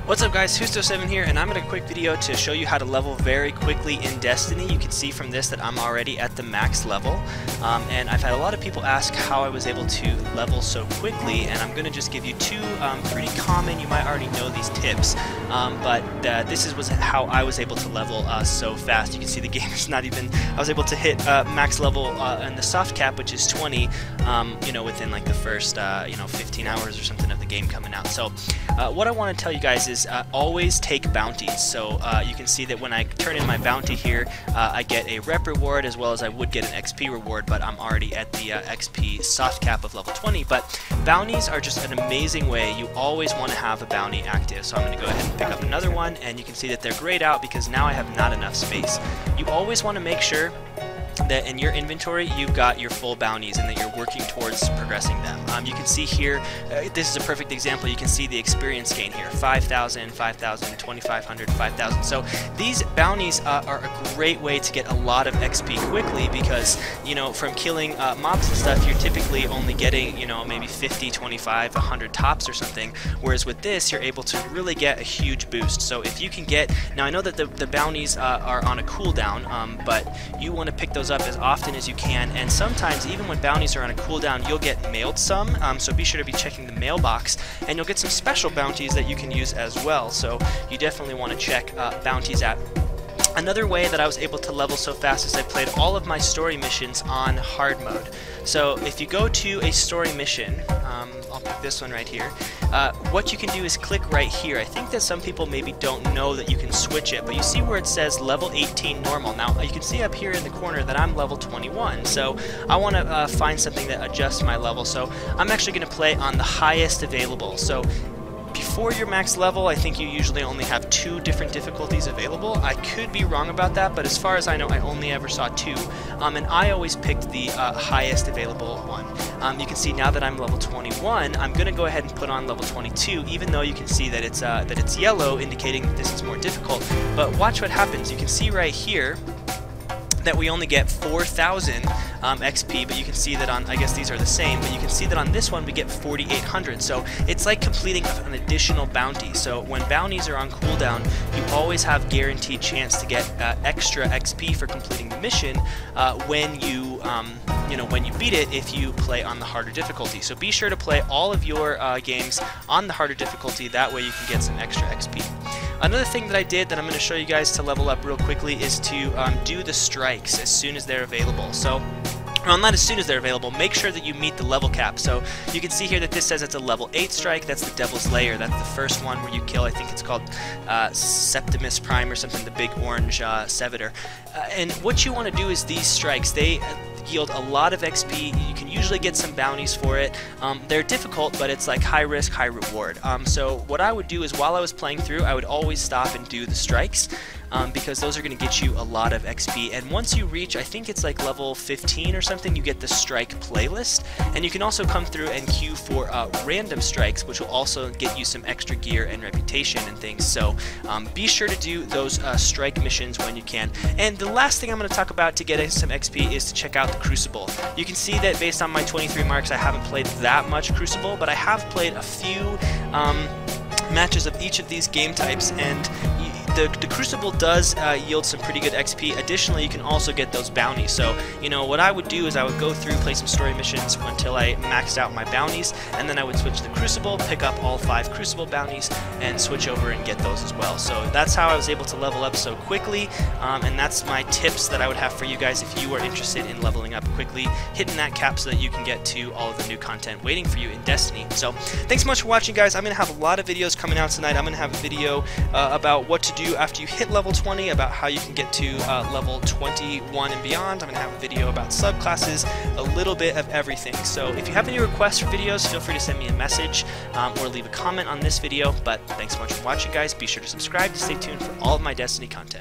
What's up guys, Husto7 here, and I'm in a quick video to show you how to level very quickly in Destiny. You can see from this that I'm already at the max level, and I've had a lot of people ask how I was able to level so quickly, and I'm going to just give you two pretty common, you might already know these tips, but this was how I was able to level so fast. You can see the game is not even, I was able to hit max level in the soft cap, which is 20, within like the first 15 hours or something of the game coming out. So what I want to tell you guys is always take bounties. So you can see that when I turn in my bounty here, I get a rep reward as well as I would get an XP reward, but I'm already at the XP soft cap of level 20. But bounties are just an amazing way. You always want to have a bounty active. So I'm going to go ahead and pick up another one, and you can see that they're grayed out because now I have not enough space. You always want to make sure that in your inventory you've got your full bounties and that you're working towards progressing them. You can see here, this is a perfect example, you can see the experience gain here, 5,000, 5,000, 2,500, 5,000. So these bounties are a great way to get a lot of XP quickly because, from killing mobs and stuff, you're typically only getting, maybe 50, 25, 100 tops or something, whereas with this, you're able to really get a huge boost. So if you can get, now I know that the bounties are on a cooldown, but you want to pick those up as often as you can, and sometimes even when bounties are on a cooldown you'll get mailed some, so be sure to be checking the mailbox, and you'll get some special bounties that you can use as well, so you definitely want to check bounties out. Another way that I was able to level so fast is I played all of my story missions on hard mode. So if you go to a story mission, I'll pick this one right here, what you can do is click right here. I think that some people maybe don't know that you can switch it, but you see where it says level 18 normal. Now you can see up here in the corner that I'm level 21, so I want to find something that adjusts my level, so I'm actually going to play on the highest available. So before your max level, I think you usually only have 2 different difficulties available. I could be wrong about that, but as far as I know, I only ever saw 2, and I always picked the highest available one. You can see now that I'm level 21, I'm going to go ahead and put on level 22, even though you can see that it's yellow, indicating that this is more difficult. But watch what happens. You can see right here that we only get 4,000 XP, but you can see that on, I guess these are the same, but you can see that on this one we get 4,800, so it's like completing an additional bounty. So when bounties are on cooldown, you always have guaranteed chance to get extra XP for completing the mission when you beat it, if you play on the harder difficulty. So be sure to play all of your games on the harder difficulty, that way you can get some extra XP. Another thing that I did that I'm going to show you guys to level up real quickly is to do the strikes as soon as they're available. So, well, not as soon as they're available, make sure that you meet the level cap. So you can see here that this says it's a level 8 strike, that's the Devil's Lair, that's the first one where you kill, I think it's called Septimus Prime or something, the big orange Servitor. And what you want to do is these strikes, they yield a lot of XP. You can usually get some bounties for it. They're difficult, but it's like high risk, high reward. So what I would do is while I was playing through, I would always stop and do the strikes, because those are going to get you a lot of XP. And once you reach, I think it's like level 15 or something, you get the strike playlist, and you can also come through and queue for random strikes, which will also get you some extra gear and reputation and things. So be sure to do those strike missions when you can. And the last thing I'm going to talk about to get some XP is to check out the Crucible. You can see that based on my 23 marks, I haven't played that much Crucible, but I have played a few matches of each of these game types, and the Crucible does yield some pretty good XP. Additionally, you can also get those bounties. So, what I would do is I would go through, play some story missions until I maxed out my bounties, and then I would switch to the Crucible, pick up all 5 Crucible bounties, and switch over and get those as well. So that's how I was able to level up so quickly, and that's my tips that I would have for you guys if you are interested in leveling up quickly, hitting that cap so that you can get to all of the new content waiting for you in Destiny. So thanks so much for watching, guys. I'm going to have a lot of videos coming out tonight. I'm going to have a video about what to do after you hit level 20, about how you can get to level 21 and beyond. I'm going to have a video about subclasses, a little bit of everything. So if you have any requests for videos, feel free to send me a message or leave a comment on this video. But thanks so much for watching, guys. Be sure to subscribe to stay tuned for all of my Destiny content.